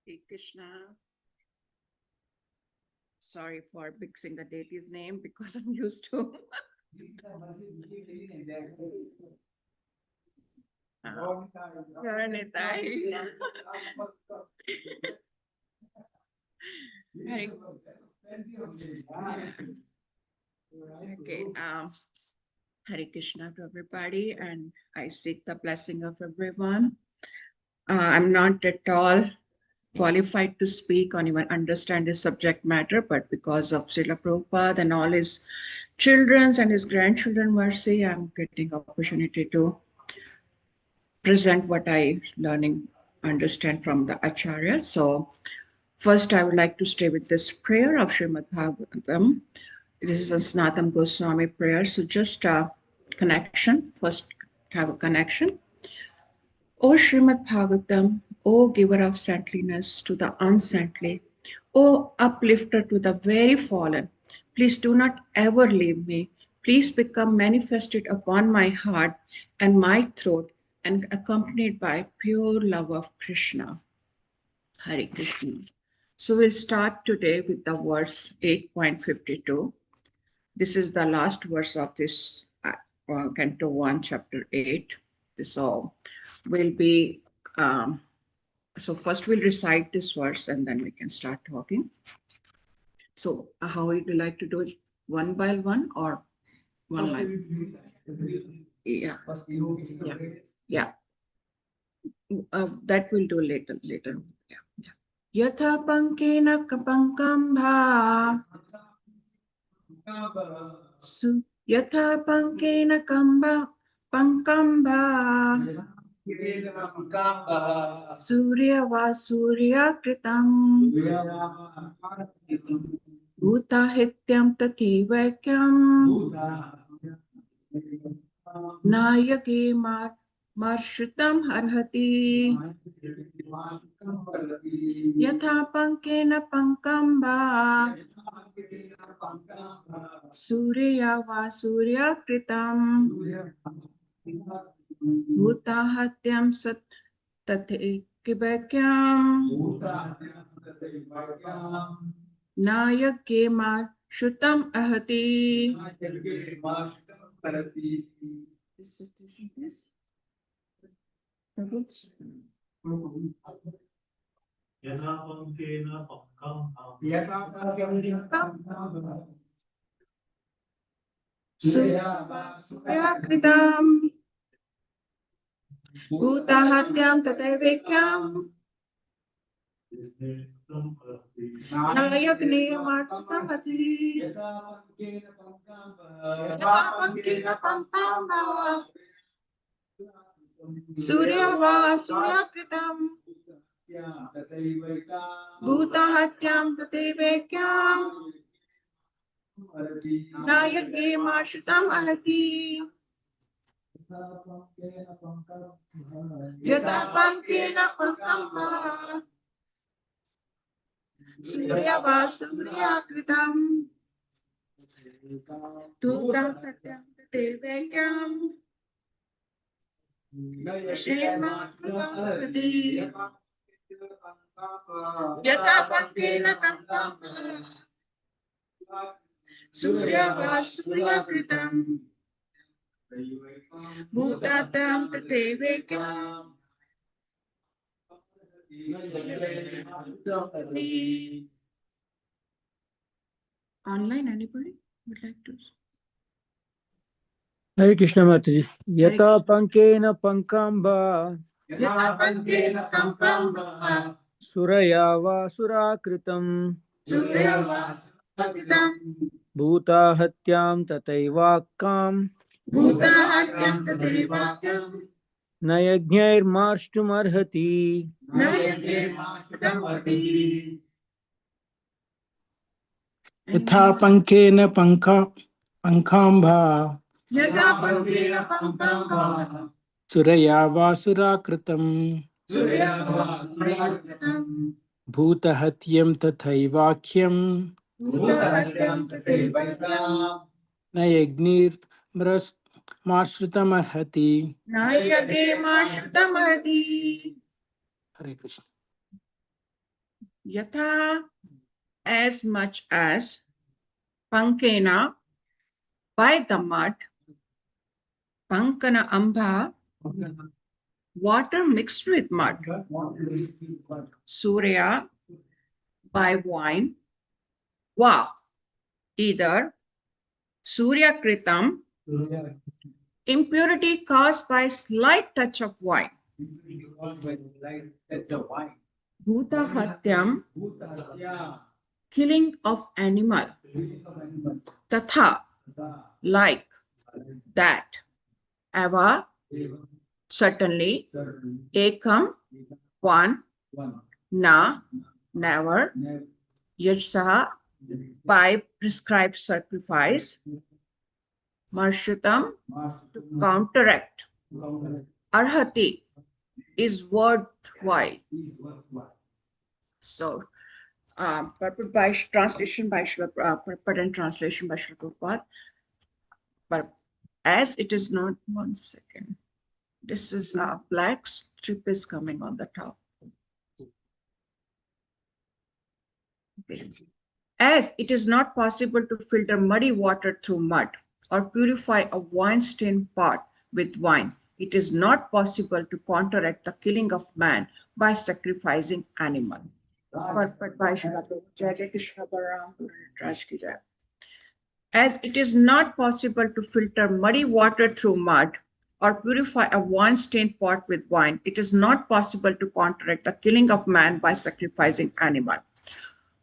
Hey Krishna. Sorry for mixing the deity's name because I'm used to. Karanitai. Hare- Okay. Hare Krishna to everybody, and I seek the blessing of everyone. I'm not at all qualified to speak or even understand his subject matter, but because of Srila Prabhupada and all his children's and his grandchildren mercy, I'm getting opportunity to present what I learning understand from the Acharya. So first I would like to stay with this prayer of Srimad Bhagavatam. This is a Sanatana Goswami prayer. So just a connection. First have a connection. O Srimad Bhagavatam, O giver of saintliness to the unsaintly, O uplifter to the very fallen, please do not ever leave me. Please become manifested upon my heart and my throat and accompanied by pure love of Krishna. Hare Krishna. So we'll start today with the verse 8.52. This is the last verse of this Canto 1, Chapter 8. So we'll be, so first we'll recite this verse and then we can start talking. So how would you like to do it? One by one or one line? Yeah. Yeah. Yeah. That we'll do later. Yeah. Yatha pankena kapankambha. Yatha pankena kamba pankamba. Surya va surya kritam. Bhuta hityam tathivakyam. Nayake marshrutam harhati. Yatha pankena pankamba. Surya va surya kritam. Bhuta hatyam sat tathe kibakyam. Nayake marshrutam arhati. This situation is Suryakritam Bhutahatyam Tataivekyam Nayagniyamartamati Yatapankena Pampamba Suryava Suryakritam Bhutahatyam Tataivekyam Nayagniyamartam Arati Yatapankena Pampamba Suryava Suryakritam Bhutahatyam Tataivekyam Shrimatmukapati Yatha Pankena Kampama Suryava Suryakritam Bhutatam Tatevekam. Online, anybody would like to? Hare Krishna Mataji. Hare Yata Krishna. pankena pankamba Yatha Pankena Kampama suraya va surakritam Suryava Suryakritam bhuta hatyam tataivakkam Bhutahatyam Tatevakam nayajnair marshtumarhati. Nayake Mathamati. यथा पंकेन पंखाम्भा Yatha Pankena Kampama सुरया वासुराकृतम् Suryava Suryakritam भूतहत्यं तथैवाख्यं Bhutahatyam Tatevakam न यज्ञिर्माश्रितमर्हति. Nayake Mathamati. Hare Krishna. Yatha, as much as, Pankena, by the mud, Pankana Amba, water mixed with mud. Surya, by wine. Va, either. Surya Kritam, impurity caused by slight touch of wine. Bhuta Hatyam, killing of animal. Tatha, like that. Ava, certainly. Ekam, one. Na, never. Yajsaha, by prescribed sacrifice. Marshutam, to counteract. Arhati, is worthwhile. So, purport by translation by purport and translation by Srila Prabhupada. But as it is not, 1 second. This is a black strip is coming on the top. Okay. As it is not possible to filter muddy water through mud or purify a wine-stained pot with wine, it is not possible to counteract the killing of man by sacrificing animal. Purport by Srila Prabhupada. Jai Krishna Balaram Raj ki jai. As it is not possible to filter muddy water through mud or purify a wine-stained pot with wine, it is not possible to counteract the killing of man by sacrificing animal.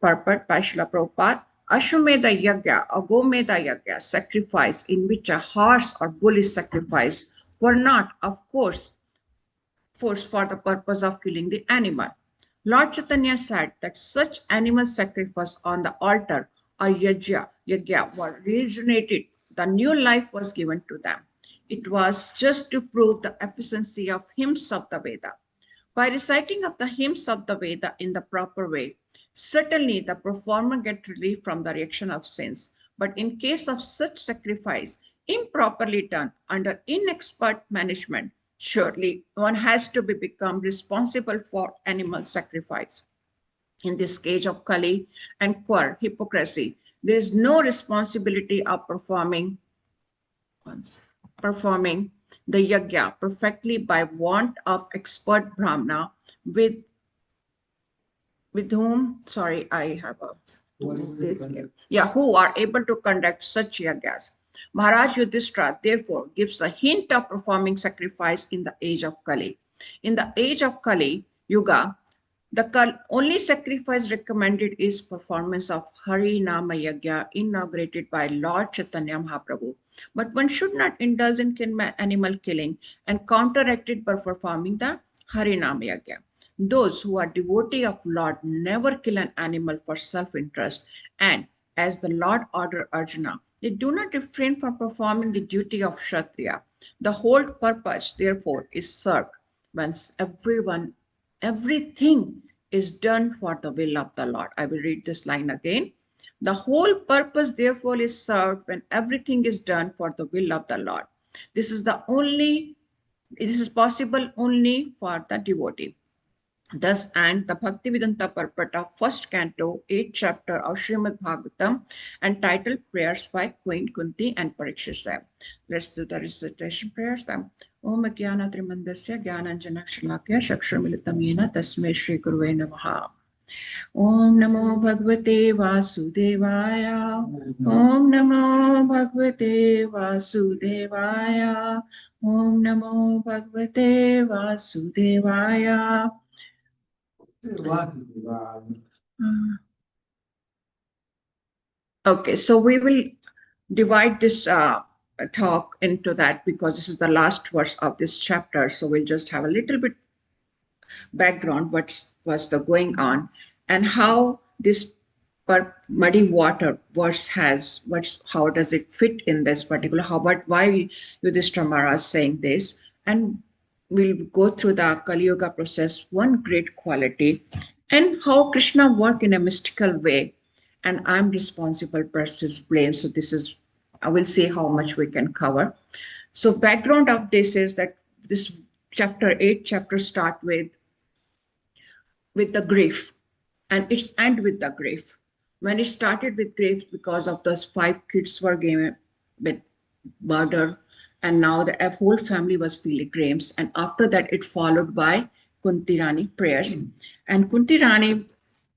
Purport by Srila Prabhupada. Ashwamedha Yagya or Gomedha Yagya, sacrifice in which a horse or bull is sacrificed, were not, of course, forced for the purpose of killing the animal. Lord Chaitanya said that such animal sacrifice on the altar or yagya were regenerated. The new life was given to them. It was just to prove the efficiency of hymns of the Veda. By reciting of the hymns of the Veda in the proper way, certainly the performer gets relief from the reaction of sins. But in case of such sacrifice, improperly done under inexpert management, surely one has to become responsible for animal sacrifice. In this case of Kali and Kwar, hypocrisy, there is no responsibility of performing the yagya perfectly by want of expert brahmana with whom, sorry, I have a, who are able to conduct such yagyas. Maharaj Yudhishthira therefore gives a hint of performing sacrifice in the age of Kali. In the age of Kali Yuga, the only sacrifice recommended is performance of Hari Nama Yagya inaugurated by Lord Chaitanya Mahaprabhu. But one should not indulge in animal killing and counteract it by performing the Hari Nama Yagya. Those who are devotee of Lord never kill an animal for self-interest, and as the Lord ordered Arjuna, they do not refrain from performing the duty of Kshatriya. The whole purpose, therefore, is served when everything is done for the will of the Lord. I will read this line again. The whole purpose, therefore, is served when everything is done for the will of the Lord. This is possible only for the devotee. Thus, and the Bhaktivedanta purport of first canto, 8th chapter of Srimad Bhagavatam, entitled Prayers by Queen Kunti and Parikshit. Let's do the recitation prayers. Om Jnana Trimandasya Jnananjana Shalakya Chakshurmilitam Yena Tasmai Shri Gurave Namaha. Om Namo Bhagavate Vasudevaya. Om Namo Bhagavate Vasudevaya. Om Namo Bhagavate Vasudevaya. Okay, so we will divide this talk into that because this is the last verse of this chapter. So we'll just have a little bit background, what was the going on and how this muddy water verse has, how does it fit in this particular, why Yudhishthira Maharaj is saying this, and we'll go through the Kali Yuga process, one great quality, and how Krishna worked in a mystical way, and I'm responsible versus blame. So this is, I will see how much we can cover. So background of this is that this chapter 8 start with the grief. and it's end with the grave. When it started with grave because of those 5 kids were given with murder, and now the whole family was pilgrims. And after that, it followed by Kunti Rani prayers. And Kunti Rani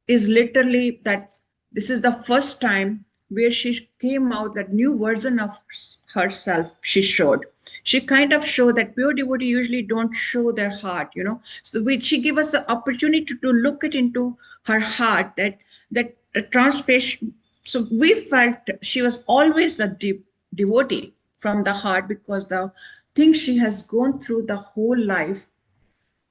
is literally that this is the first time where she came out, that new version of herself she showed. She kind of showed that pure devotee usually don't show their heart, So she gave us the opportunity to look it into her heart, that transformation. So we felt she was always a deep devotee from the heart, because the things she has gone through the whole life,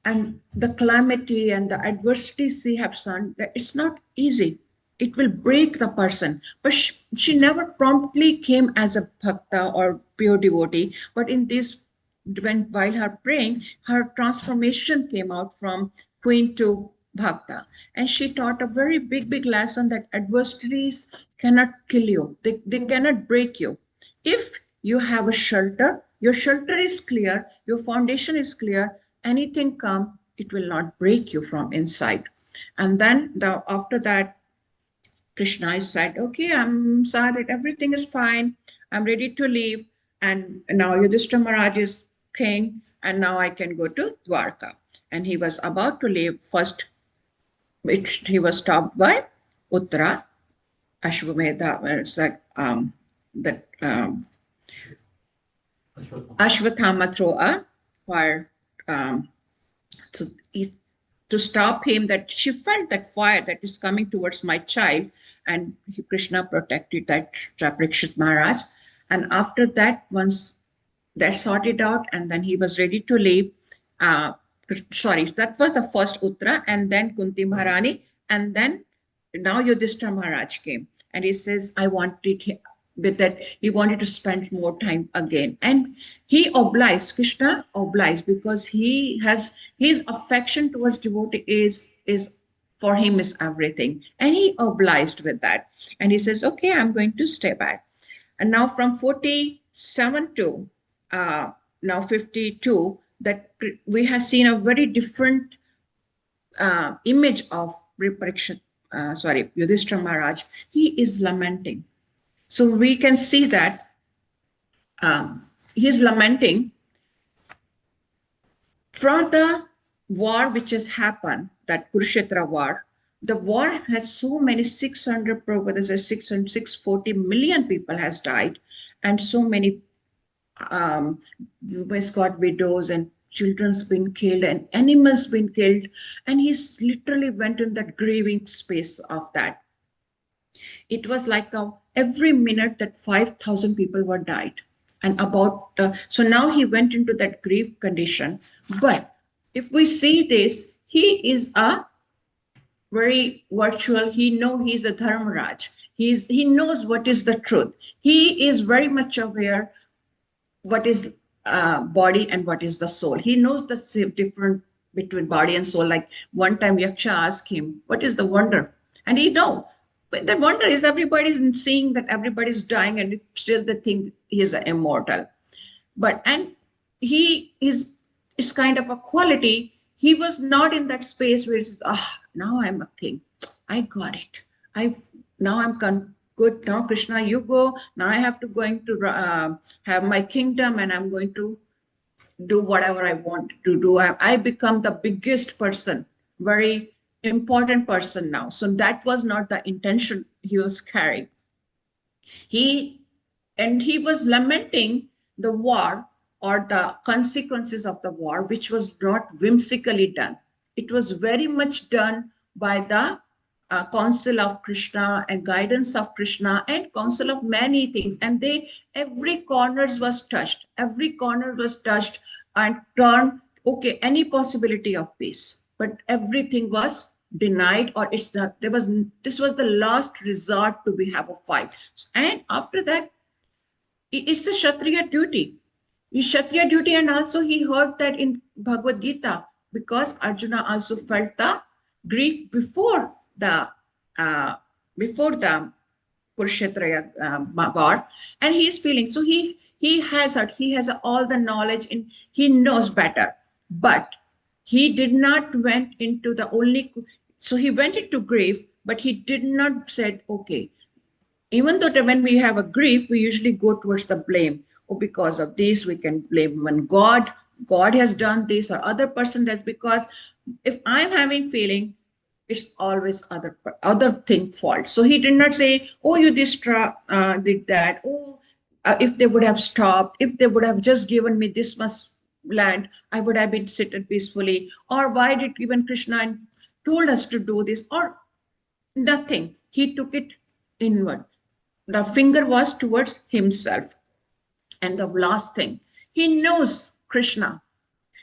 and the calamity and the adversities she have seen, that it's not easy. It will break the person. But she never promptly came as a bhakta or pure devotee. But in this, while her praying, her transformation came out from queen to bhakta. And she taught a very big lesson, that adversities cannot kill you. They cannot break you. If you have a shelter, your shelter is clear, your foundation is clear, anything come, it will not break you from inside. And then after that, Krishna said, okay, I'm sorry that everything is fine. I'm ready to leave. And now Yudhishthira Maharaj is king, and now I can go to Dwarka. And he was about to leave first, which he was stopped by Uttara Ashwamedha. It's like that Ashwathama throw a fire to stop him, that she felt that fire that is coming towards my child, and Krishna protected that Parikshit Maharaj. And after that, once that sorted out, and then he was ready to leave. Sorry, that was the first Uttara, and then Kunti Maharani, and then now Yudhishthira Maharaj came, and he says, I wanted with that, he wanted to spend more time again, and he obliged, Krishna obliged, because he has his affection towards devotee is for him is everything, and he obliged with that, and he says, okay, I'm going to stay back. And now from 47 to now 52, that we have seen a very different image of Yudhishthira Maharaj. He is lamenting. So we can see that he's lamenting from the war which has happened, that Kurukshetra war. The war has so many 640 million people has died, and so many women's got widows, and children's been killed, and animals been killed, and he's literally went in that grieving space of that. It was like every minute that 5,000 people were died, and so now he went into that grief condition. But if we see this, he is a very virtual. He's a Dharmaraj. He knows what is the truth. He is very much aware what is body and what is the soul. He knows the difference between body and soul. Like one time Yaksha asked him, what is the wonder? And he know. But the wonder is everybody's seeing that everybody's dying, and still they think he is immortal. And he is kind of a quality. He was not in that space where he says, now I'm a king. I got it. Now I'm good. Now Krishna, you go. Now I have to going to have my kingdom, and I'm going to do whatever I want to do. I become the biggest person, very important person now. So that was not the intention he was carrying. He was lamenting the war or the consequences of the war, which was not whimsically done. It was very much done by the counsel of Krishna and guidance of Krishna and counsel of many things. And every corner was touched. Every corner was touched and turned, okay, any possibility of peace. But everything was denied, or this was the last resort to have a fight. And after that, it's a Kshatriya duty. It's Kshatriya duty, and also he heard that in Bhagavad Gita, because Arjuna also felt the grief before the Kurukshetra war, and he's feeling. So he has all the knowledge, and he knows better. But he did not went into the only. So he went into grief, but he did not said, okay, even though when we have a grief, we usually go towards the blame. Oh, because of this, we can blame when God has done this or other person does. Because if I'm having feeling, it's always other thing fault. So he did not say, oh, you did that. Oh, if they would have stopped, if they would have just given me this much land, I would have been seated peacefully. Or why did even Krishna told us to do this? Or nothing. He took it inward. The finger was towards himself. And the last thing, he knows Krishna.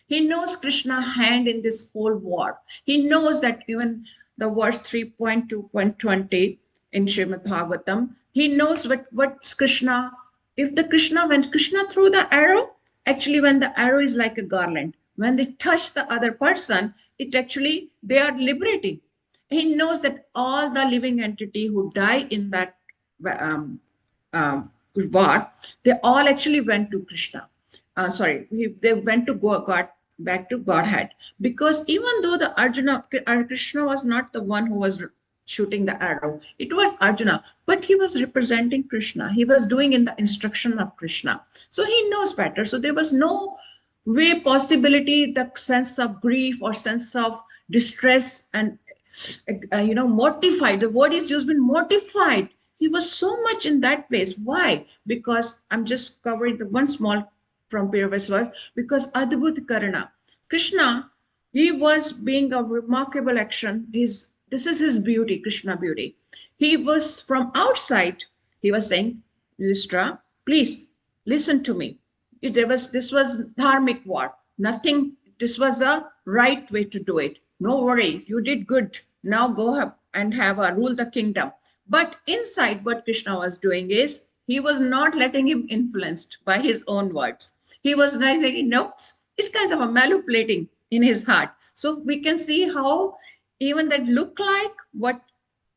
He knows Krishna's hand in this whole war. He knows that even the verse 3.2.20 in Srimad Bhagavatam, he knows what's Krishna. If when Krishna threw the arrow, actually when the arrow is like a garland, when they touch the other person, they are liberating. He knows that all the living entity who die in that um, war, they all actually went to Krishna. They went to God, back to Godhead. Because even though Krishna was not the one who was shooting the arrow, it was Arjuna, but he was representing Krishna. He was doing in the instruction of Krishna. So he knows better. So there was no way possibility, the sense of grief or sense of distress and mortified. The word is used, been mortified. He was so much in that place. Why? Because I'm just covering the one small from previous verse. Because Adbhut Karana, Krishna, he was being a remarkable action. This is his beauty, Krishna beauty. He was from outside. He was saying, Yudhishthira, please listen to me. This was dharmic war. Nothing. This was a right way to do it. No worry, you did good. Now go rule the kingdom. But inside, what Krishna was doing is he was not letting him influenced by his own words. He was not saying, no, it's kind of a manipulating in his heart. So we can see how even that look like what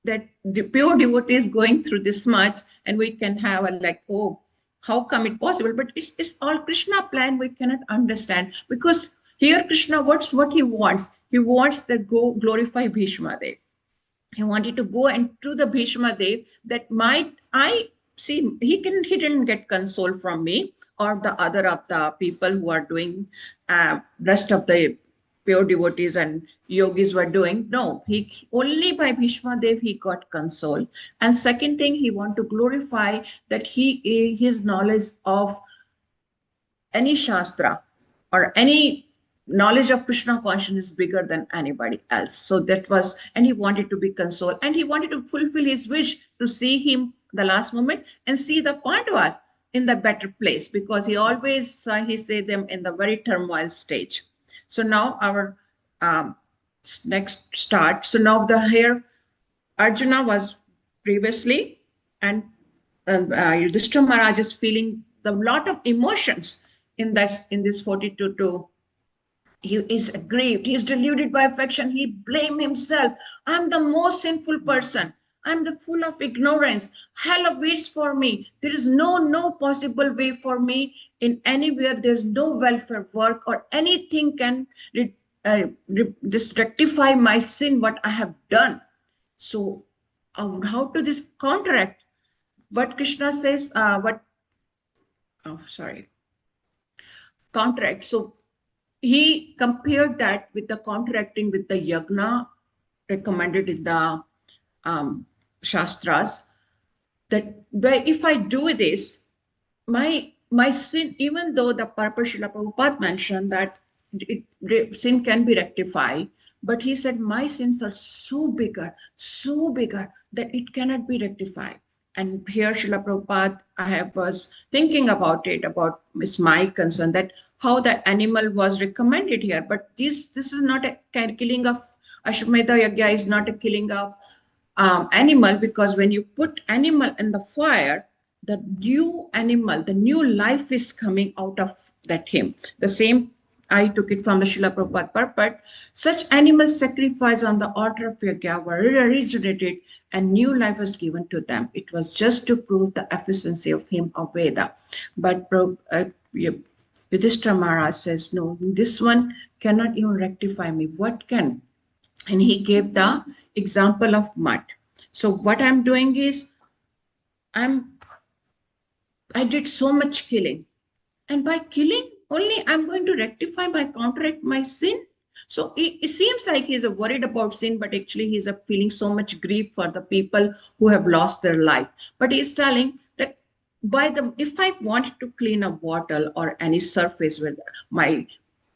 that the pure devotee is going through this much, and we can have a like, oh, how come it possible? But it's all Krishna plan. We cannot understand, because here Krishna, what he wants? He wants that go glorify Bhishma Dev. He wanted to go and to the Bhishma Dev that I see he didn't get console from me or the other of the people who are doing rest of the pure devotees and yogis were doing. No, he only by Bhishma Dev he got console. And second thing, he want to glorify that his knowledge of any shastra or any knowledge of Krishna consciousness is bigger than anybody else. So that was, and he wanted to be consoled, and he wanted to fulfill his wish to see him the last moment and see the Pandavas in the better place, because he always he say them in the very turmoil stage. So now our next start. So now here Arjuna was previously, and Yudhishthira Maharaj is feeling a lot of emotions in this 42. He is aggrieved. He is deluded by affection. He blames himself. I'm the most sinful person. I'm the full of ignorance. Hell awaits for me. There is no possible way for me in anywhere. There's no welfare work or anything can just rectify my sin, what I have done. So how to this counteract? What Krishna says, counteract. So he compared that with the counteracting with the yagna recommended in the Shastras, that if I do this, my sin, even though the purpose Srila Prabhupada mentioned that sin can be rectified, but he said my sins are so bigger that it cannot be rectified. And here Srila Prabhupada, was thinking about it's my concern that how that animal was recommended here. But this is not a killing of Ashwamedha Yagya is not a killing of animal, because when you put animal in the fire, the new life is coming out of that him. The same, I took it from the Srila Prabhupada purport. Such animal sacrifice on the altar of Yagya were regenerated and new life was given to them. It was just to prove the efficiency of him of Veda. But Yudhishthira Maharaj says, no, this one cannot even rectify me. What can? and he gave the example of mud. So what I'm doing is I'm I did so much killing, and by killing only I'm going to rectify by counteract my sin. So it seems like he's worried about sin, but actually he's feeling so much grief for the people who have lost their life. But he's telling that by the if I want to clean a bottle or any surface with my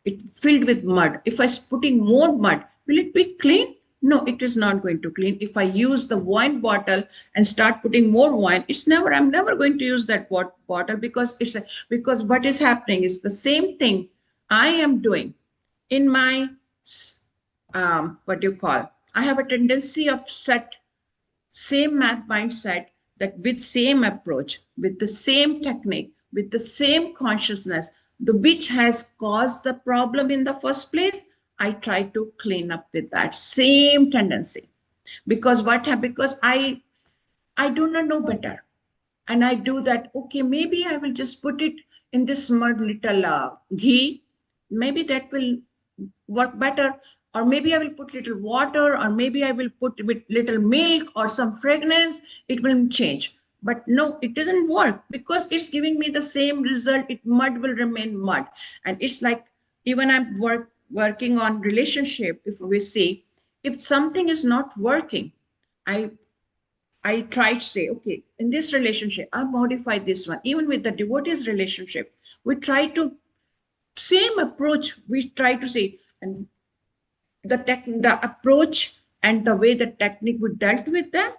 it filled with mud, if I putting more mud, will it be clean? No, it is not going to clean. If I use the wine bottle and start putting more wine, I'm never going to use that bottle, because because what is happening is the same thing I am doing in my, what do you call, I have a tendency of set same math mindset, that with same approach, with the same technique, with the same consciousness, the which has caused the problem in the first place, I try to clean up with that same tendency. Because what happened? Because I do not know better, and I do that. Okay, maybe I will just put it in this mud little ghee. Maybe that will work better. Or maybe I will put little water, or maybe I will put with little milk or some fragrance. It will change. But no, it doesn't work, because it's giving me the same result. Mud will remain mud. And it's like, even I'm working on relationship. If we see, if something is not working, I I try to say, okay, in this relationship, I modify this one. Even with the devotees relationship, we try to same approach. We try to say, and the approach and the way the technique we dealt with them,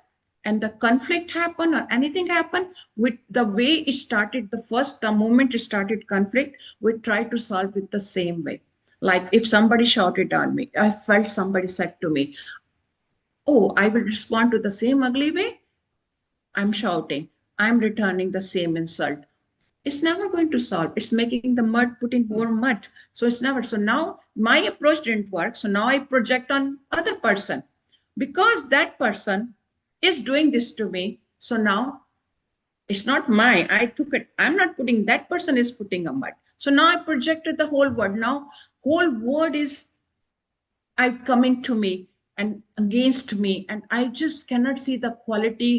and the conflict happen or anything happen, with the way it started, the moment it started conflict, we try to solve it the same way. Like if somebody shouted on me, I felt somebody said to me, oh, I will respond to the same ugly way. I'm shouting, I'm returning the same insult. It's never going to solve. It's making the mud, putting more mud. So it's never. So now my approach didn't work. So now I project on other person, because that person is doing this to me. So now it's not mine. I took it. I'm not putting, that person is putting a mud. So now I projected the whole word. Now whole word is I coming to me and against me, and I just cannot see the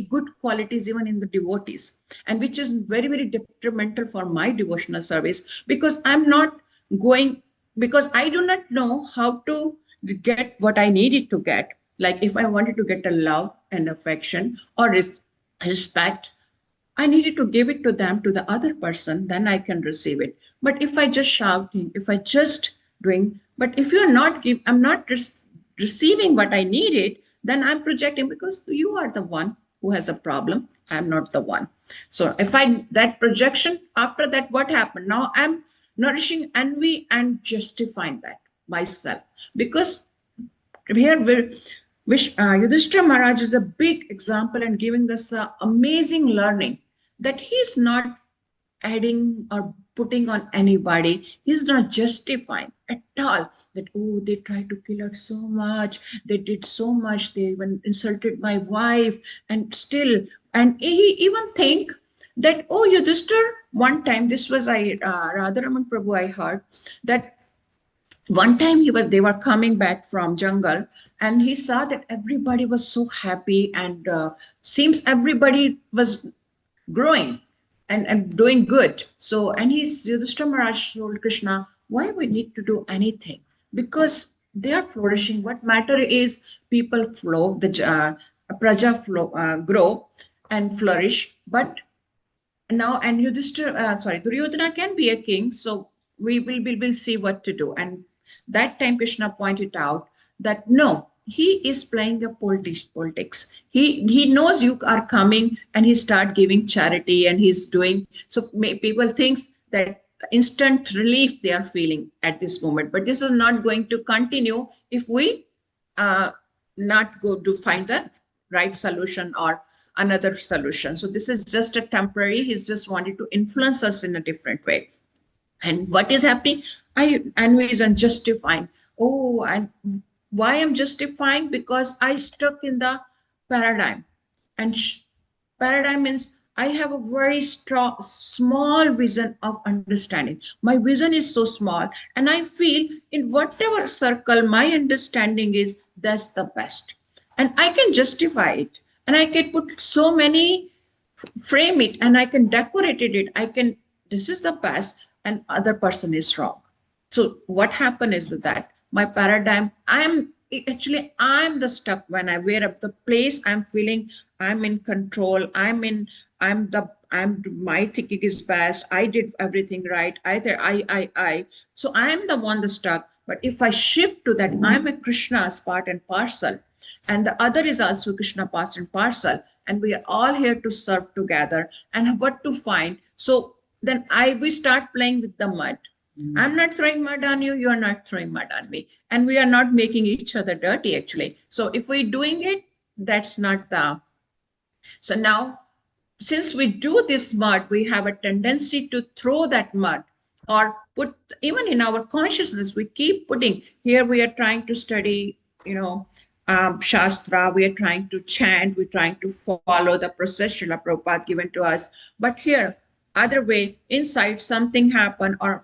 good qualities even in the devotees, and which is very, very detrimental for my devotional service, because I'm not going, because I do not know how to get what I needed to get. Like if I wanted to get a love and affection or respect, I needed to give it to them, to the other person, then I can receive it. But if I just shouting, if I just doing, but if you're not give, I'm not receiving what I needed, then I'm projecting, because you are the one who has a problem. I'm not the one. So if I, that projection, after that, what happened? Now I'm nourishing envy and justifying that myself, because here Yudhishthira Maharaj is a big example and giving us amazing learning, that he's not adding or putting on anybody. He's not justifying at all that, oh, they tried to kill her so much, they did so much, they even insulted my wife, and still, and he even think that, oh, Yudhishthira, one time, this was Radharaman Prabhu, I heard that one time they were coming back from jungle, and he saw that everybody was so happy, and seems everybody was growing and doing good. So, and Yudhishthira Maharaj told Krishna, why we need to do anything? Because they are flourishing. What matter is people flow, the praja flow, grow and flourish. But now, and Duryodhana can be a king, so we will see what to do. And that time Krishna pointed out that no, he is playing the politics. He knows you are coming, and he start giving charity, and he's doing so. People thinks that instant relief they are feeling at this moment, but this is not going to continue if we uh, not go to find the right solution or another solution. So this is just a temporary. He's just wanted to influence us in a different way. And what is happening? Envy is unjustifying. Oh, and why I'm justifying? Because I stuck in the paradigm, and paradigm means I have a very strong, small vision of understanding. My vision is so small, and I feel in whatever circle my understanding is, that's the best. And I can justify it. And I can put so many, frame it, and I can decorate it. I can, this is the best, and other person is wrong. So what happened is with that, my paradigm, I'm the stuck when I wear up the place. I'm feeling I'm in control. I'm my thinking is best. I did everything right. Either I. So I'm the one the stuck. But if I shift to that, I'm a Krishna's part and parcel, and the other is also Krishna part and parcel, and we are all here to serve together. And what to find? So then we start playing with the mud. I'm not throwing mud on you, you are not throwing mud on me, and we are not making each other dirty actually. So if we're doing it, that's not the, so now, since we do this mud, we have a tendency to throw that mud or put, even in our consciousness, we keep putting, here we are trying to study, Shastra, we are trying to chant, we're trying to follow the process Srila Prabhupada given to us. But here, other way, inside something happened, or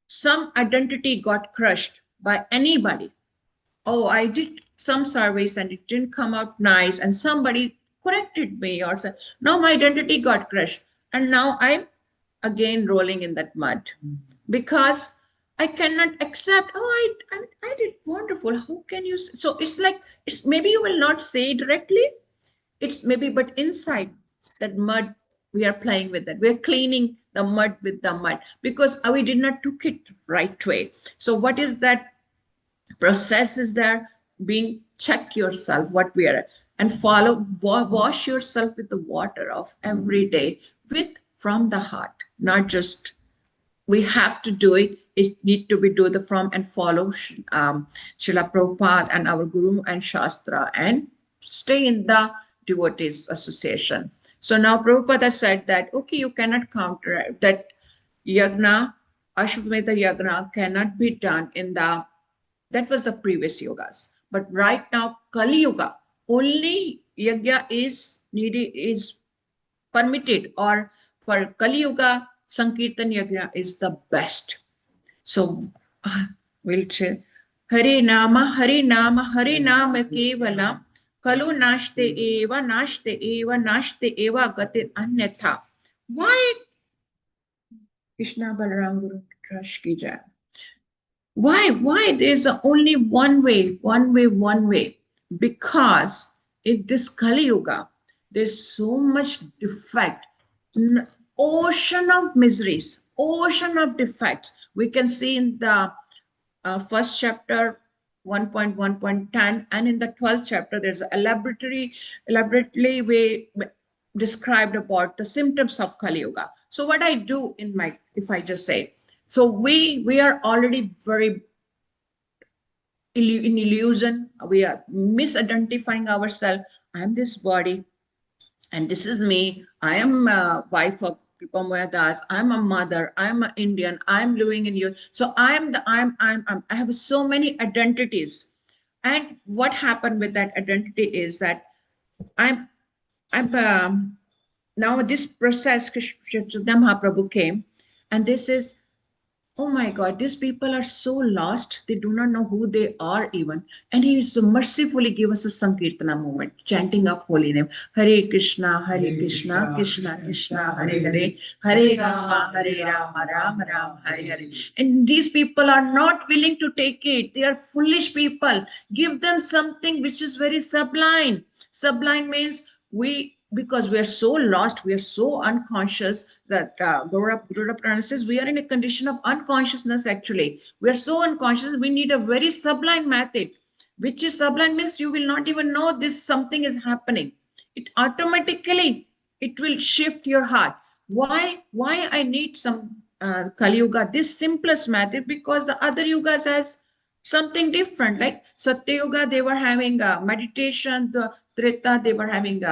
some identity got crushed by anybody. Oh, I did some surveys and it didn't come out nice, and somebody corrected me or said, no, my identity got crushed. And now I'm again rolling in that mud because I cannot accept, oh, I did wonderful. How can you? So it's like, it's maybe you will not say directly, it's maybe, but inside that mud, we are playing with that. We're cleaning the mud with the mud because we did not took it right way. So what is that process is there? Being, check yourself what we are, and follow, wash yourself with the water of every day, with from the heart, not just we have to do it. It need to be do the from and follow Srila Prabhupada and our Guru and Shastra, and stay in the devotees association. So now Prabhupada said that, okay, you cannot counter that yagna, Ashwamedha yagna cannot be done in the, that was the previous yogas. But right now, Kali Yuga, only yagya is needed, is permitted, or for Kali Yuga, Sankirtan yagya is the best. So we'll say, Hare Nama, Hare Nama, Hare Nama Kevalam, Kalu Nashte Eva, Nashte Eva Gatir Anyatha. Why Krishna Balaram Guru Trash Ki Jai? Why there's only one way? Because in this Kali Yuga, there's so much defect, ocean of miseries, ocean of defects. We can see in the first chapter 1.1.10, and in the 12th chapter, there's elaborately way described about the symptoms of Kali Yuga. So what I do in my, if I just say, so we are already very in illusion. We are misidentifying ourselves. I'm this body, and this is me. I am a wife of Kripamoya Das. I'm a mother. I'm an Indian. I'm living in you. So I have so many identities. And what happened with that identity is that I'm now this process, Chaitanya Mahaprabhu came, and this is, oh my God, these people are so lost. They do not know who they are even. And he is mercifully give us a Sankirtana movement, chanting of holy name. Hare Krishna, Krishna Krishna, Hare Hare, Hare Rama, Rama Rama, Hare Hare. And these people are not willing to take it. They are foolish people. Give them something which is very sublime. Sublime means because we are so lost, we are so unconscious that Garuda says we are in a condition of unconsciousness actually. We are so unconscious, we need a very sublime method, which is sublime means you will not even know this something is happening. It automatically, it will shift your heart. Why I need some Kali Yuga, this simplest method, because the other yugas has something different. Like Satya Yuga, they were having meditation. The Treta, they were having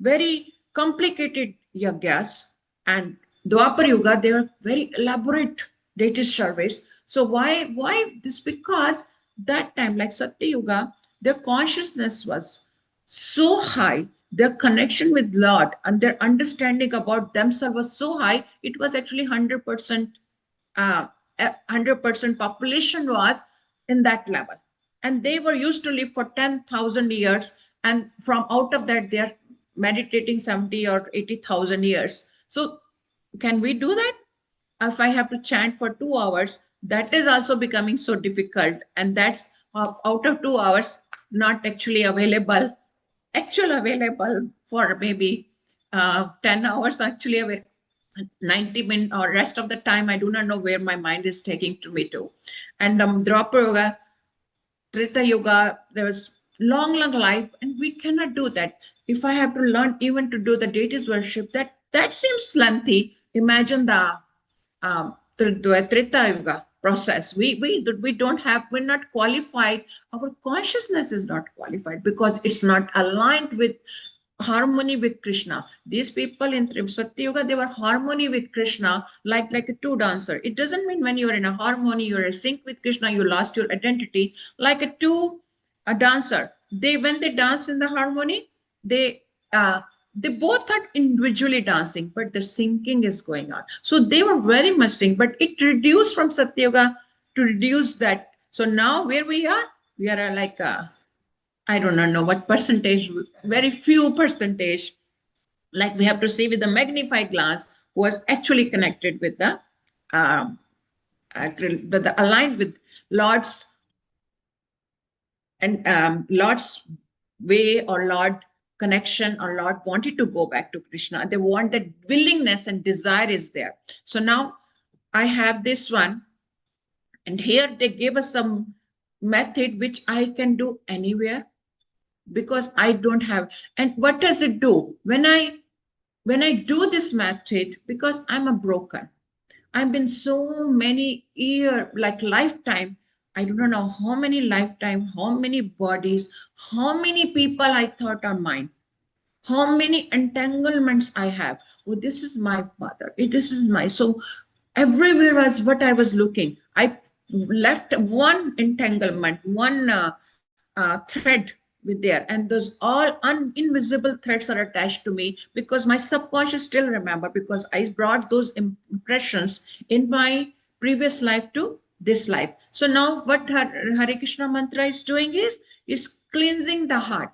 very complicated yagyas, and Dwapar Yuga, they are very elaborate deity service. So why this? Because that time, like Satya Yuga, their consciousness was so high, their connection with Lord and their understanding about themselves was so high, it was actually 100%, 100% population was in that level. and they were used to live for 10,000 years. And from out of that, they are meditating 70 or 80,000 years. So can we do that? If I have to chant for 2 hours, that is also becoming so difficult. And that's out of 2 hours, not actually available for maybe 10 hours actually available. 90 minutes or rest of the time, I do not know where my mind is taking to me to. And Drapa Yoga, Trita Yoga, there was long life, and we cannot do that. If I have to learn even to do the deities worship, that seems lengthy. Imagine the Trita Yuga process. We don't have, we're not qualified. Our consciousness is not qualified because it's not aligned with harmony with Krishna. These people in Satya Yuga, they were harmony with Krishna, like a two dancer. It doesn't mean when you're in a harmony, you're in sync with Krishna, you lost your identity. Like a dancer, when they dance in the harmony, they both are individually dancing, but the syncing is going on. So they were very much synced, but it reduced from Satya Yuga to reduce that. So now where we are like I don't know what percentage, very few percentage, like we have to see with the magnifying glass, was actually connected with the aligned with Lord's and Lord's way, or Lord connection, or Lord wanted to go back to Krishna. They want that willingness and desire is there. So now I have this one, and here they give us some method which I can do anywhere, because I don't have. And what does it do when I do this method? Because I'm a broken, I've been so many year, like lifetime, I don't know how many lifetime, how many bodies, how many people I thought are mine, how many entanglements I have. Oh, this is my father, this is my. So everywhere was what I was looking, I left one entanglement, one thread with there, and those all invisible threads are attached to me, because my subconscious still remember, because I brought those impressions in my previous life to this life. So now what Hare Krishna mantra is doing is cleansing the heart.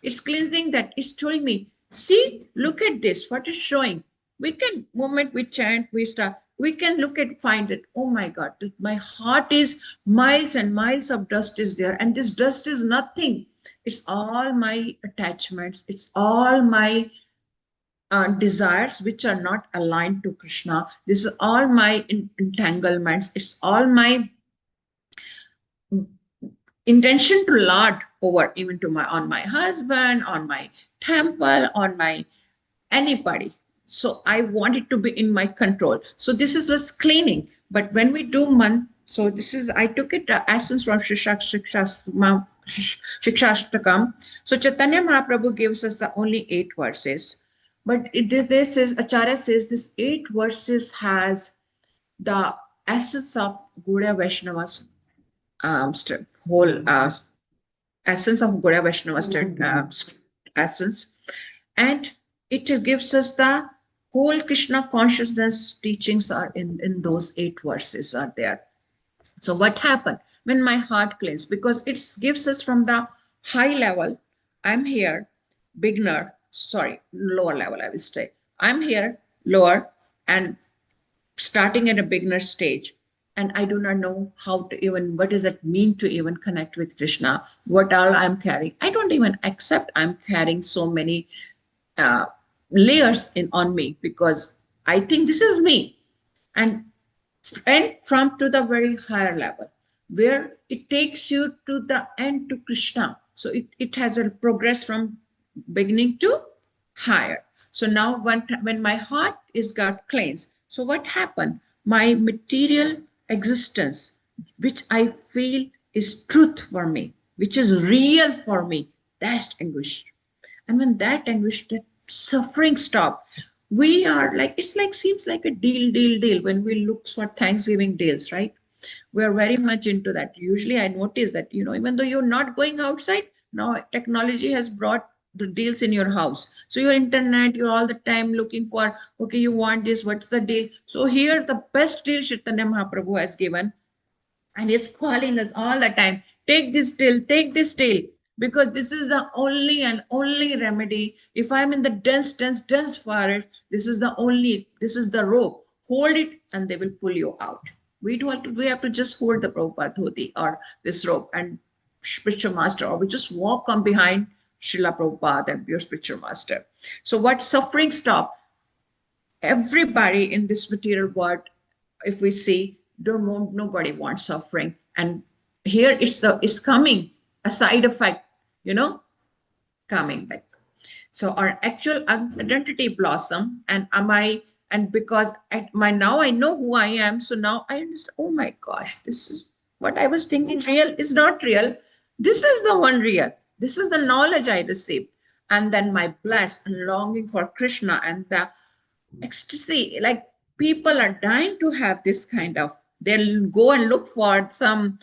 It's cleansing that. It's telling me, see, look at this, what is showing. We can, moment we chant, we start, we can look at, find it. Oh my God, my heart is miles and miles of dust is there. And this dust is nothing. It's all my attachments. It's all my desires, which are not aligned to Krishna. This is all my entanglements. It's all my intention to lord over, even to on my husband, on my temple, on my anybody. So I want it to be in my control. So this is just cleaning. But when we do month, so this is, I took it essence from Shikshashtakam. So Chaitanya Mahaprabhu gives us only 8 verses. But this is, Acharya says this 8 verses has the essence of Gaudiya Vaishnava's whole essence of Gaudiya Vaishnava's essence. And it gives us the whole Krishna consciousness teachings are in those 8 verses are there. So what happened when my heart cleansed? Because it gives us from the high level, I'm here, beginner, sorry, lower level, I will say. I'm here, lower, and starting at a beginner stage. And I do not know how to even, what does it mean to even connect with Krishna? What all I'm carrying? I don't even accept I'm carrying so many layers on me, because I think this is me. And from to the very higher level, where it takes you to the end to Krishna. So it has a progress from beginning to higher. So now when my heart is got cleansed, so what happened? My material existence, which I feel is truth for me, which is real for me, that's anguish. And when that anguish, that suffering stop, we are like, it's like, seems like a deal. When we look for Thanksgiving deals, right? We're very much into that. Usually I notice that, even though you're not going outside, now technology has brought the deals in your house. So your internet, you're all the time looking for, okay, you want this, what's the deal? So here the best deal Chaitanya Mahaprabhu has given, and he's calling us all the time, take this till, take this till, because this is the only and only remedy. If I'm in the dense forest, this is the rope. Hold it and they will pull you out. We have to just hold the Prabhupada dhoti or this rope and spiritual master, or we just walk on behind Srila Prabhupada and your spiritual master. So what suffering stop? Everybody in this material world, if we see, nobody wants suffering. And here it's coming, a side effect, coming back. So our actual identity blossom, and because now I know who I am, so now I understand, oh my gosh, this is what I was thinking real is not real. This is the one real. This is the knowledge I received. And then my bliss and longing for Krishna and the ecstasy, like people are dying to have this kind of, they'll go and look for some,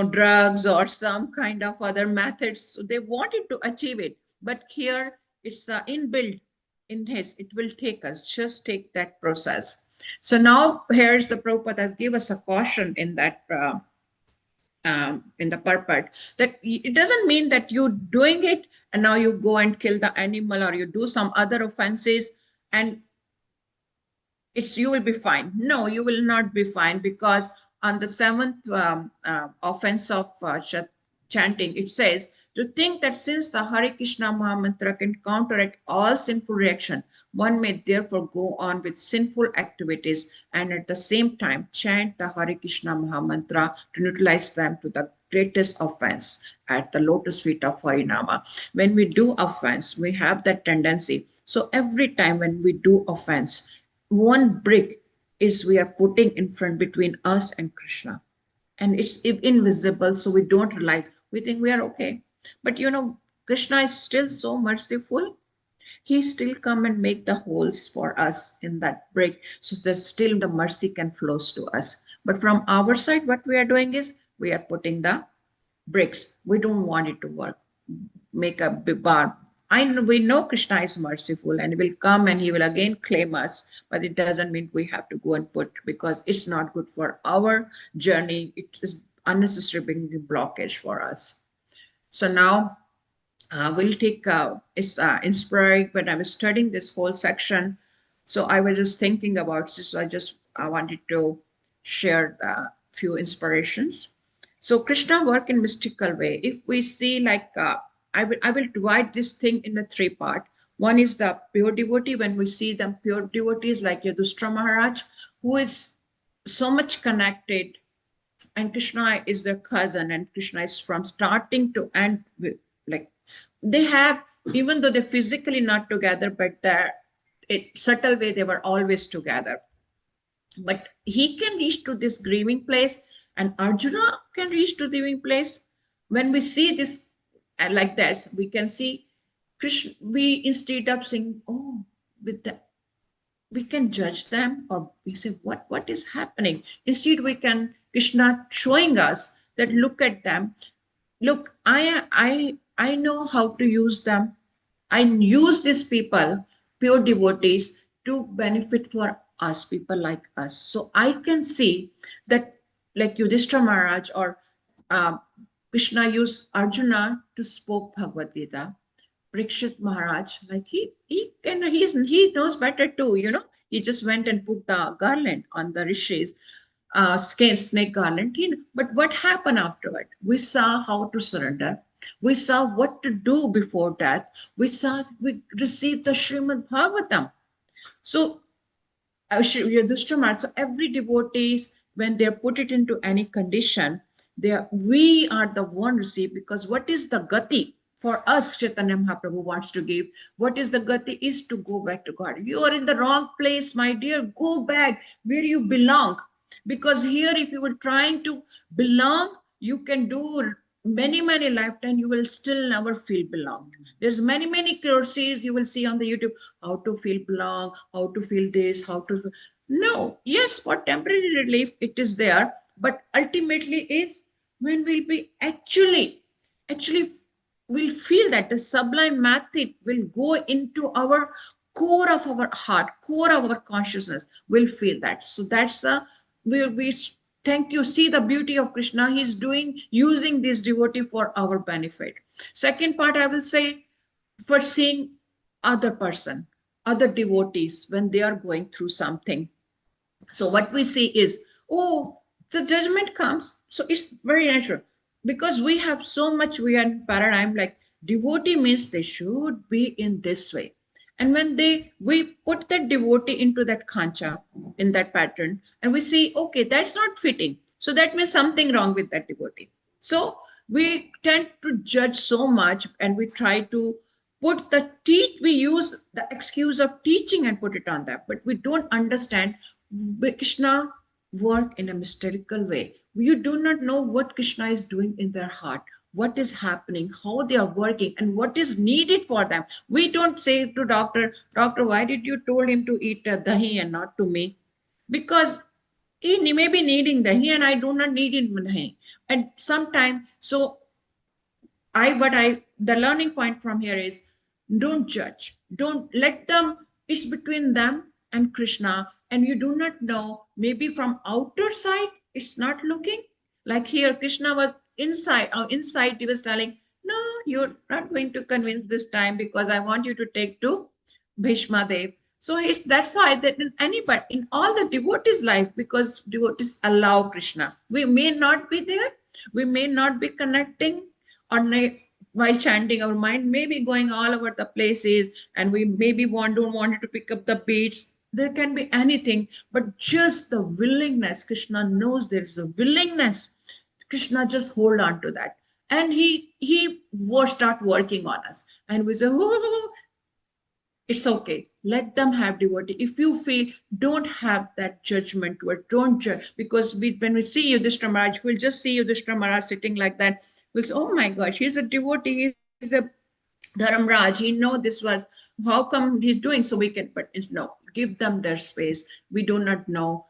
drugs or some kind of other methods. So they wanted to achieve it. But here it's inbuilt in his, it will take us, just take that process. So now here's the Prabhupada give us a caution in that, in the purport, that it doesn't mean that you doing it and now you go and kill the animal or you do some other offenses and you will be fine. No, you will not be fine, because on the seventh offense of chanting, it says to think that since the Hare Krishna Mahamantra can counteract all sinful reaction, one may therefore go on with sinful activities and at the same time chant the Hare Krishna Mahamantra to neutralize them to the greatest offense at the lotus feet of Harinama. When we do offense, we have that tendency. So every time when we do offense, one brick is we are putting in front between us and Krishna. And it's invisible, so we don't realize. We think we are okay. But Krishna is still so merciful. He still come and make the holes for us in that brick, so that still the mercy can flow to us. But from our side, what we are doing is we are putting the bricks. We don't want it to work. Make a big bar. We know Krishna is merciful and he will come and he will again claim us, but it doesn't mean we have to go and put, because it's not good for our journey. It is unnecessary being a blockage for us. So now we'll take, it's inspiring when I was studying this whole section. So I was just thinking about this. So I wanted to share a few inspirations. So Krishna work in mystical way. If we see like, I will divide this thing in a three part. One is the pure devotee. When we see them pure devotees like Yudhishthira Maharaj, who is so much connected, and Krishna is their cousin, and Krishna is from starting to end, like they have, even though they're physically not together, but in subtle way they were always together. But he can reach to this grieving place, and Arjuna can reach to the grieving place. When we see this like that, we can see Krishna. We instead of saying, "Oh," with that, we can judge them, or we say, "What is happening?" Instead, we can Krishna showing us that look at them. Look, I know how to use them. I use these people, pure devotees, to benefit for us, people like us. So I can see that, like Yudhishthira Maharaj or Krishna used Arjuna to spoke Bhagavad Gita. Parikshit Maharaj, like he knows better too. He just went and put the garland on the rishis, snake garland. But what happened afterward? We saw how to surrender. We saw what to do before death. We received the Srimad Bhagavatam. So so every devotees, when they're put it into any condition, we are the one receive, because what is the gati for us? Chaitanya Mahaprabhu wants to give. What is the gati? Is to go back to God. You are in the wrong place, my dear. Go back where you belong. Because here, if you were trying to belong, you can do many lifetimes, you will still never feel belonged. There's many courses you will see on the YouTube, how to feel belong, how to feel this, how to. No, yes, for temporary relief it is there, but ultimately is when we'll be actually we'll feel that the sublime method will go into our core of our heart, core of our consciousness. We'll feel that. So that's we Thank you. See the beauty of Krishna. He's using this devotee for our benefit. Second part, I will say, for seeing other person, other devotees when they are going through something. So what we see is, oh, the judgment comes. So it's very natural because we have so much, we are in paradigm like devotee means they should be in this way. And when we put that devotee into that khancha, in that pattern, and we see, okay, that's not fitting. So that means something wrong with that devotee. So we tend to judge so much and we try to put we use the excuse of teaching and put it on that, but we don't understand Krishna work in a mystical way. You do not know what Krishna is doing in their heart, what is happening, how they are working, and what is needed for them. We don't say to doctor, why did you told him to eat dahi and not to me? Because he may be needing dahi and I do not need him dahi. And sometimes, so the learning point from here is don't judge. Don't let them, it's between them and Krishna. And you do not know, maybe from outer side, it's not looking like here. Krishna was inside he was telling, no, you're not going to convince this time because I want you to take to Bhishma Dev. So that's why that in anybody, in all the devotees' life, because devotees allow Krishna, we may not be there, we may not be connecting, or while chanting, our mind may be going all over the places, and we maybe don't want to pick up the beats. There can be anything, but just the willingness. Krishna knows there is a willingness. Krishna just hold on to that, and he will start working on us, and we say, oh, it's okay. Let them have devotee. If you feel, don't have that judgment toward, don't judge. Because when we see Yudhishthira Maharaj, we'll just see Yudhishthira Maharaj sitting like that. We'll say, oh my gosh, he's a devotee, he's a Dharamraj. He know this was, how come he's doing? So we can, but it's no, give them their space. We do not know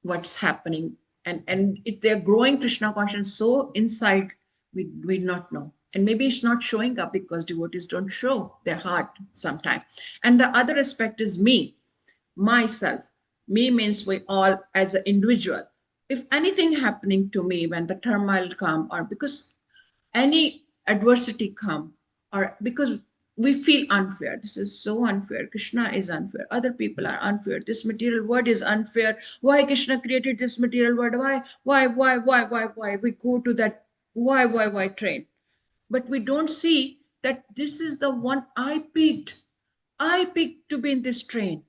what's happening. And if they're growing Krishna conscience so inside, we not know. And maybe it's not showing up because devotees don't show their heart sometimes. And the other aspect is myself. Me means we all as an individual. If anything happening to me when the turmoil come, or because any adversity come, or because we feel unfair, this is so unfair, Krishna is unfair, other people are unfair, this material world is unfair, why Krishna created this material world, why we go to that why train. But we don't see that this is the one I picked to be in this train.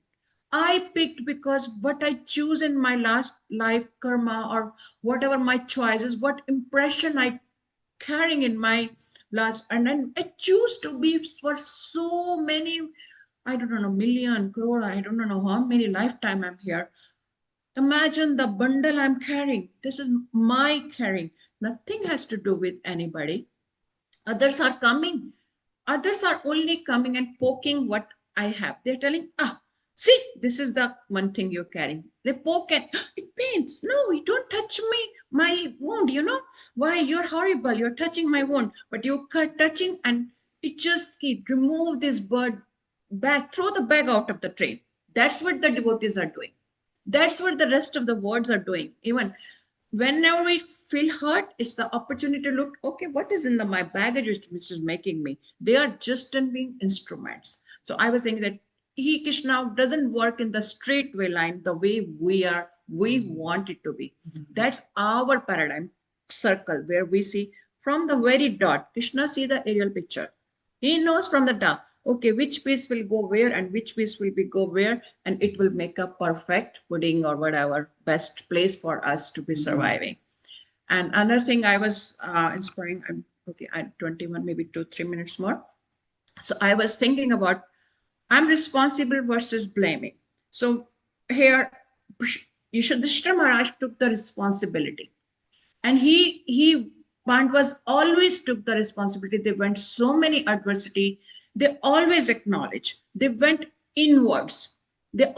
I picked because what I choose in my last life karma, or whatever my choices, what impression I carrying in my last, and then I choose to be for so many, I don't know, million, crore, I don't know how many lifetime I'm here. Imagine the bundle I'm carrying. This is my carrying. Nothing has to do with anybody. Others are coming. Others are only coming and poking what I have. They're telling, see, this is the one thing you're carrying. They poke and it pains. No, you don't touch me, my wound, Why? You're horrible. You're touching my wound. But you're touching, and it remove this bird bag, throw the bag out of the train. That's what the devotees are doing. That's what the rest of the words are doing. Even whenever we feel hurt, it's the opportunity to look, okay, what is in my baggage which is making me? They are just being instruments. So I was saying that Krishna doesn't work in the straight way line, the way we want it to be. That's our paradigm circle, where we see from the very dot, Krishna see the aerial picture. He knows from the dot, okay, which piece will go where and which piece will go where, and it will make a perfect pudding or whatever best place for us to be surviving. And another thing I was inspiring, I'm 21, maybe 2-3 minutes more. So I was thinking about, I'm responsible versus blaming. So here, Yudhishthira Maharaj took the responsibility, and he Pandavas always took the responsibility. They went so many adversity. They always acknowledged. They went inwards. They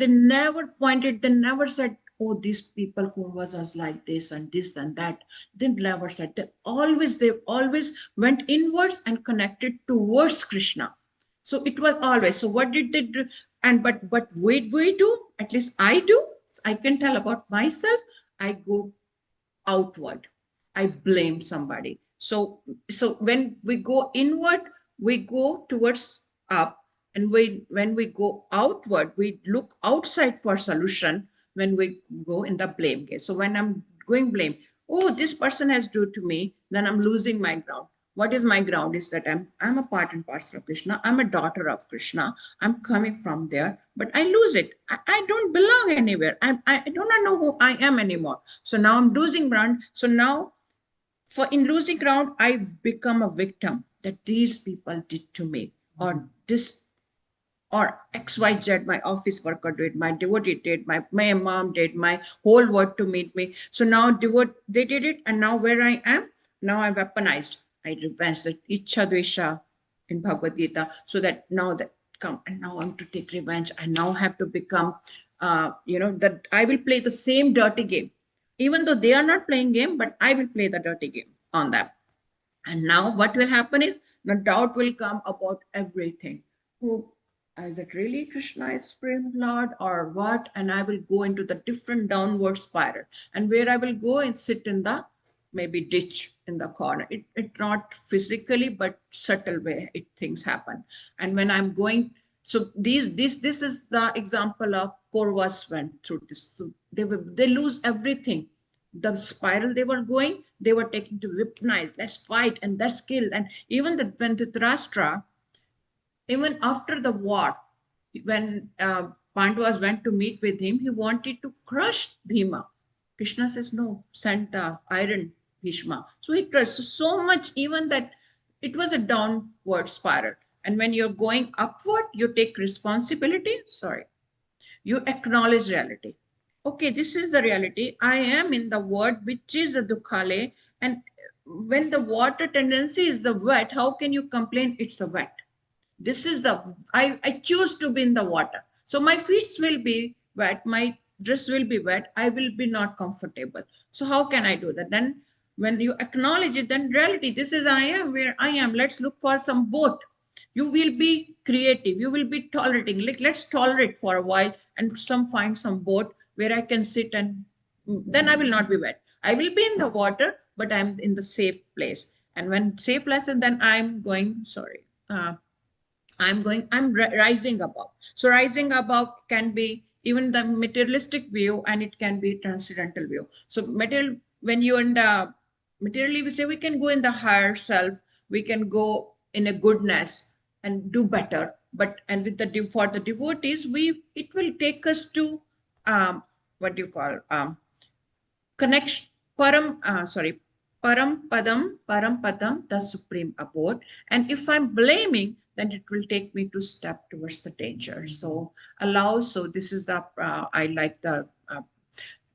never pointed. They never said, "Oh, these people who was us like this and that." They never said. They always went inwards and connected towards Krishna. So it was always. So what did they do? And but we do. At least I do. I can tell about myself. I go outward. I blame somebody. So when we go inward, we go towards up. And when we go outward, we look outside for solution when we go in the blame game. So when I'm going blame, oh, this person has do to me, then I'm losing my ground. What is my ground is that I'm a part and parcel of Krishna. I'm a daughter of Krishna. I'm coming from there, but I lose it. I don't belong anywhere. I don't know who I am anymore. So now I'm losing ground. So now in losing ground, I've become a victim that these people did to me, or this, or XYZ, my office worker did, my devotee did, my mom did, my whole world to meet me. So now they did it, and now where I am, now I'm weaponized. I revenge that Ichha Dvesha in Bhagavad Gita, so that now that come, and now I'm to take revenge. I now have to become, that I will play the same dirty game. Even though they are not playing game, but I will play the dirty game on them. And now what will happen is the doubt will come about everything. Who is it really Krishna is Supreme Lord or what? And I will go into the different downward spiral. And where I will go and sit in the maybe ditch in the corner. It not physically, but subtle way things happen. And when I'm going, so this is the example of Kauravas went through this. So they lose everything. The spiral they were going, they were taking to weaponize, let's fight and let's kill. And even when Dhritarashtra, even after the war, when Pandavas went to meet with him, he wanted to crush Bhima. Krishna says, no, send the iron Bhishma. So he crushed so much, even that it was a downward spiral. And when you're going upward, you take responsibility. Sorry, you acknowledge reality. Okay, this is the reality. I am in the word, which is a dukhale. And when the water tendency is the wet, how can you complain it's a wet? This is I choose to be in the water. So my feet will be wet, my dress will be wet, I will be not comfortable. So how can I do that? Then when you acknowledge it, then reality, this is I am where I am. Let's look for some boat. You will be creative, you will be tolerating. Like, let's tolerate for a while and find some boat where I can sit, and then I will not be wet. I will be in the water, but I'm in the safe place. And when safe lesson, then I'm going, I'm rising above. So rising above can be even the materialistic view, and it can be transcendental view. So when you're in the materially, we say we can go in the higher self, we can go in a goodness and do better. But and with for the devotees, it will take us to what do you call connection, param padam, the supreme abode. And if I'm blaming, then it will take me to step towards the danger. So so this is the I like the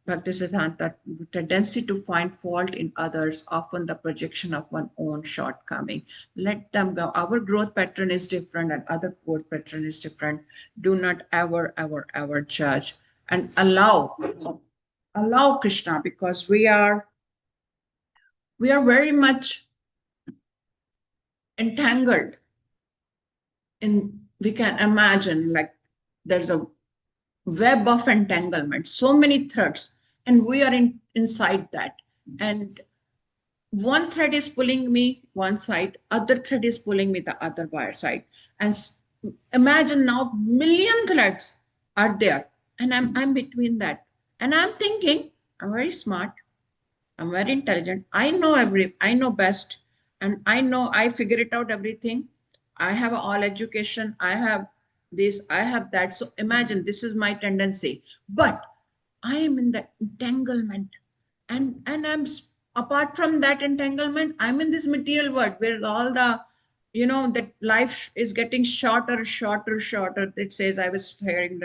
Bhaktisiddhanta tendency to find fault in others, often the projection of one's own shortcoming. Let them go. Our growth pattern is different, and other growth pattern is different. Do not ever judge, and allow Krishna, because we are very much entangled in, we can imagine, like there's a web of entanglement, so many threads, and we are inside that. And one thread is pulling me one side, other thread is pulling me the other side. And imagine now million threads are there, and I'm between that. And I'm thinking, I'm very smart, I'm very intelligent. I know best. And I know I figure it out everything. I have all education. I have this, I have that. So imagine this is my tendency. But I am in the entanglement. And apart from that entanglement, I'm in this material world where all the, that life is getting shorter. It says, I was hearing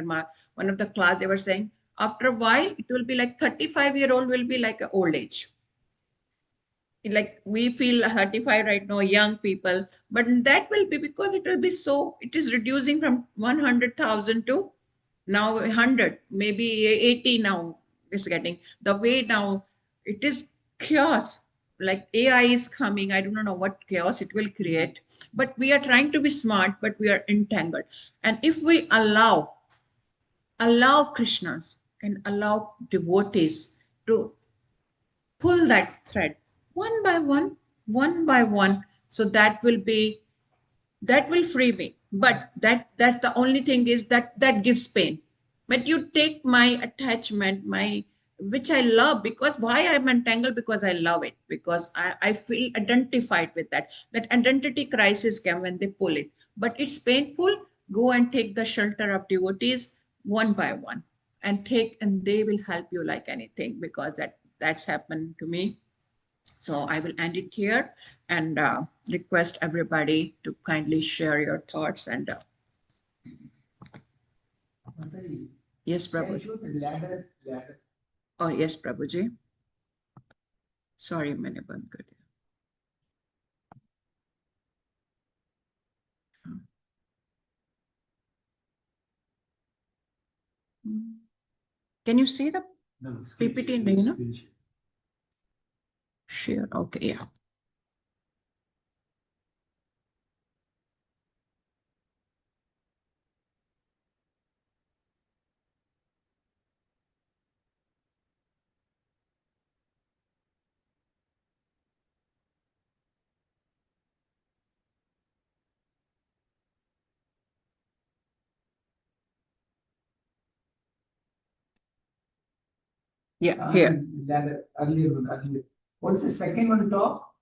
one of the class, they were saying, after a while, it will be like 35-year-old will be like an old age. Like we feel 35 right now, young people, but that will be because it is reducing from 100,000 to now 100, maybe 80 now it's getting. The way now, it is chaos. Like AI is coming, I don't know what chaos it will create, but we are trying to be smart, but we are entangled. And if we allow Krishnas and allow devotees to pull that thread one by one, one by one. So that will free me. But that's the only thing is that gives pain. But you take my attachment, my which I love, because why I'm entangled, because I love it, because I feel identified with that. That identity crisis came when they pull it. But it's painful. Go and take the shelter of devotees one by one, and they will help you like anything, because that's happened to me. So I will end it here and request everybody to kindly share your thoughts and Mataji, yes, can you Prabhuji. show the ladder? Oh, yes, Prabhuji. Sorry, मैंने बंद कर दिया. Can you see the No, PPT नहीं ना? Share. Okay, yeah. Yeah, here. Ladder, earlier one, earlier. What is the second one top?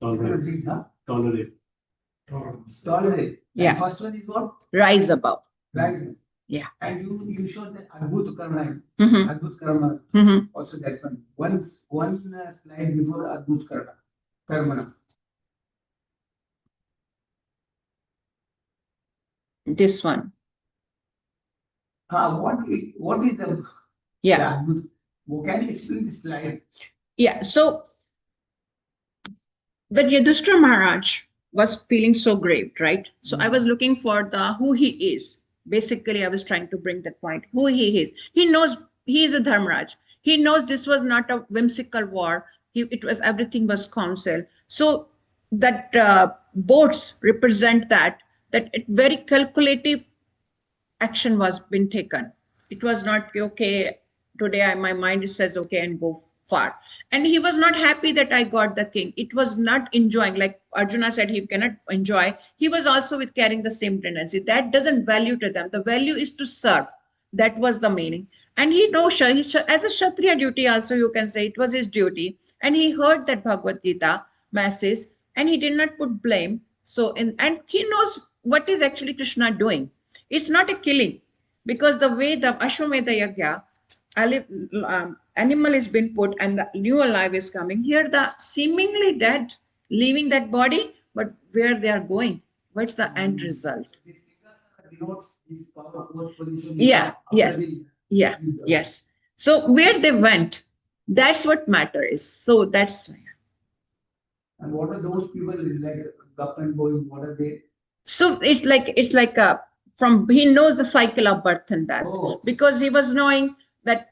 Tolerate. Huh? Tolerate. Tolerate. Yeah. And first one is what? Rise above. Rising. Yeah. And you showed the Adbhut Karma. Mhm. Adbhut Karma. Mhm. Also that one. One slide before Adbhut Karma. Karma. This one. What is the Yeah. Adbhut? Can you explain this slide? Yeah. So when Yudhishthira Maharaj was feeling so grieved, right? So I was looking for the who he is. Basically, I was trying to bring that point. Who he is. He knows he is a Dharmaraj. He knows this was not a whimsical war. It was everything was counsel. So that boats represent that it very calculative action was been taken. It was not okay. Today my mind says okay and go far. And he was not happy that I got the king. It was not enjoying, like Arjuna said, he cannot enjoy. He was also with carrying the same tendency. That doesn't value to them. The value is to serve. That was the meaning. And he knows as a Kshatriya duty also, you can say it was his duty. And he heard that Bhagavad Gita message and he did not put blame. So and he knows what is actually Krishna doing. It's not a killing, because the way the Ashwamedha Yagya, animal is being put and the new alive is coming. Here the seemingly dead, leaving that body, but where they are going, what's the end result? This denotes this power force position. Yeah, yes, yeah, yes. So where they went, that's what matter is. So that's, And what are those people like government boys? What are they? so it's like a from he knows the cycle of birth and death, Oh. because he was knowing that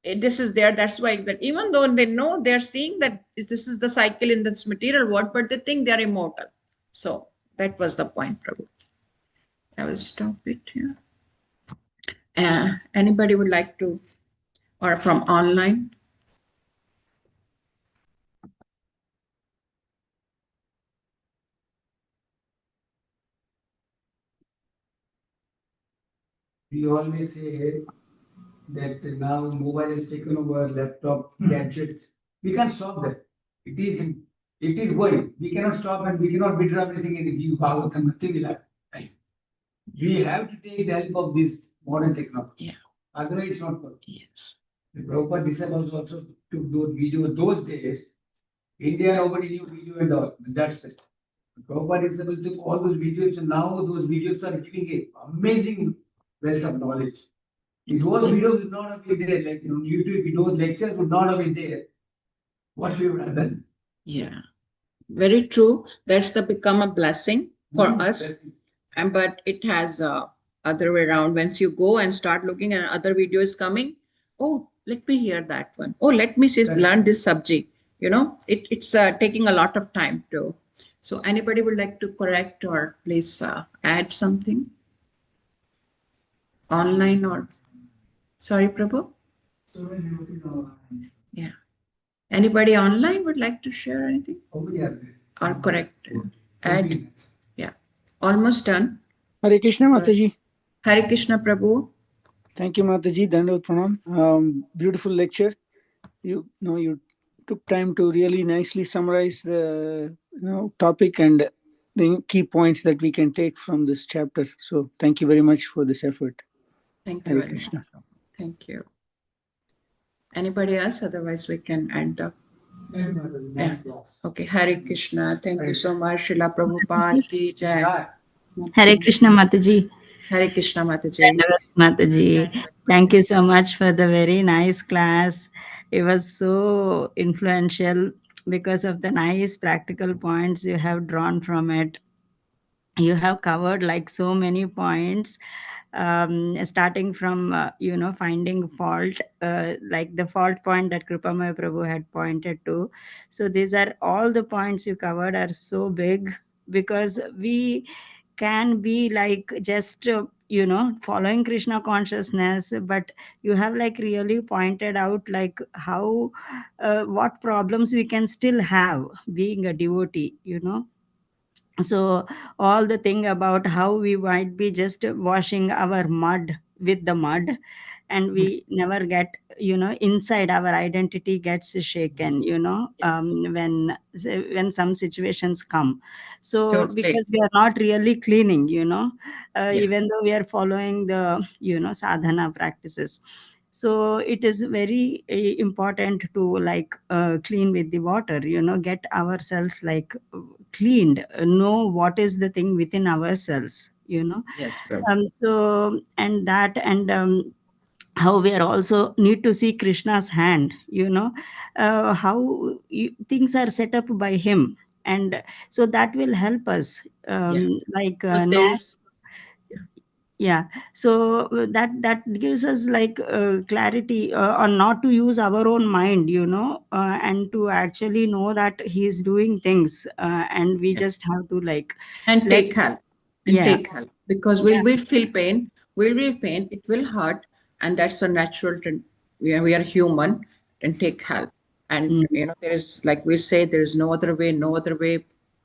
this is there. That's why that even though they know, they're seeing that this is the cycle in this material world, but they think they're immortal. So that was the point, Prabhu. I will stop it here. Anybody would like to, or from online? We always say that now mobile is taken over, laptop, gadgets. We can't stop that. It is going. We cannot stop and we cannot withdraw everything in the view Bhagavatam, nothing will happen. Right? We have to take the help of this modern technology. Yeah. Otherwise, it's not good. Yes. The Prabhupada disciples also took those videos. Those days, India, nobody knew video and all. That's it. Prabhupada disciples took all those videos, and now those videos are giving a amazing wealth of knowledge. If those videos would not have been there, like YouTube, if those lectures would not have been there, what we would have done? Yeah. Very true. That's the become a blessing for us. And but it has other way around. Once you go and start looking at other videos coming, oh, let me hear that one. Oh, let me see, learn this subject. It's taking a lot of time to. So anybody would like to correct or please add something online or sorry, Prabhu? So many devotees online. Yeah. Anybody online would like to share anything How many are there? or correct? Add. 14. Almost done. Hare Krishna, Mataji. Hare Krishna Prabhu. Thank you, Mataji. Dandavat Pranam. Beautiful lecture. You know, you took time to really nicely summarize the topic and the key points that we can take from this chapter. So thank you very much for this effort. Thank you Hare very Krishna. much. Thank you. Anybody else? Otherwise, we can end up. Yeah. Okay. Hare Krishna. Thank you so much. Srila Prabhupada ki jai. Hare Krishna Mataji. Hare Krishna Mataji. Dandavats Mataji. Thank you so much for the very nice class. It was so influential because of the nice practical points you have drawn from it. You have covered like so many points, starting from finding fault, like the fault point that Krupamaya Prabhu had pointed to. So these are all the points you covered are so big, because we can be like just following Krishna consciousness, but you have like really pointed out like how what problems we can still have being a devotee. So all the thing about how we might be just washing our mud with the mud, and we never get, inside our identity gets shaken, when some situations come. So Totally. because we are not really cleaning, Yeah. even though we are following the sadhana practices. So it is very important to like clean with the water, get ourselves like cleaned, know what is the thing within ourselves. Yes, Prabhu. So and that, and how we are also need to see Krishna's hand, how things are set up by him, and so that will help us, Yeah. like So know. there's Yeah, so that gives us like clarity, on not to use our own mind, and to actually know that he is doing things, and we Yeah. just have to like and let. take help Yeah, because yeah. we'll feel pain, it will hurt, and that's a natural we are human, and take help. And Mm. there is, like we say, there is no other way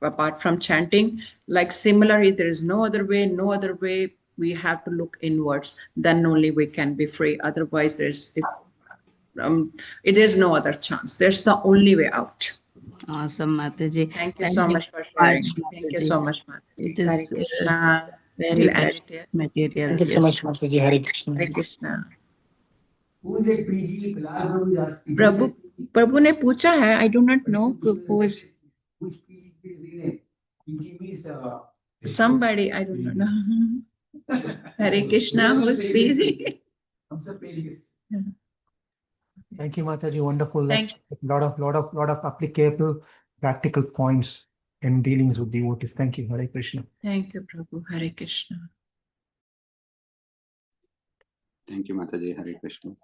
apart from chanting. Like similarly, there is no other way. We have to look inwards, then only we can be free. Otherwise it is no other chance. There's the only way out. Awesome, Mataji. Thank you Thank so you much so for much, sharing. Thank you Mataji. so much, Mataji. It Hare is Krishna. very We'll end precious it here. material. Thank you so Yes. much, Mataji. Hare Krishna. Hare Krishna. Who is that PG? Bilal Prabhu is asking. प्रभु प्रभु ने पूछा है, I do not know who is Who's PG? Please rename. PG means somebody, I don't know. Hare Krishna, who is busy? I'm the playlist. Thank you, Mataji. Wonderful Thank lecture. Lot of applicable, practical points in dealings with devotees. Thank you, Hare Krishna. Thank you, Prabhu. Hare Krishna. Thank you, Mataji. Hare Krishna.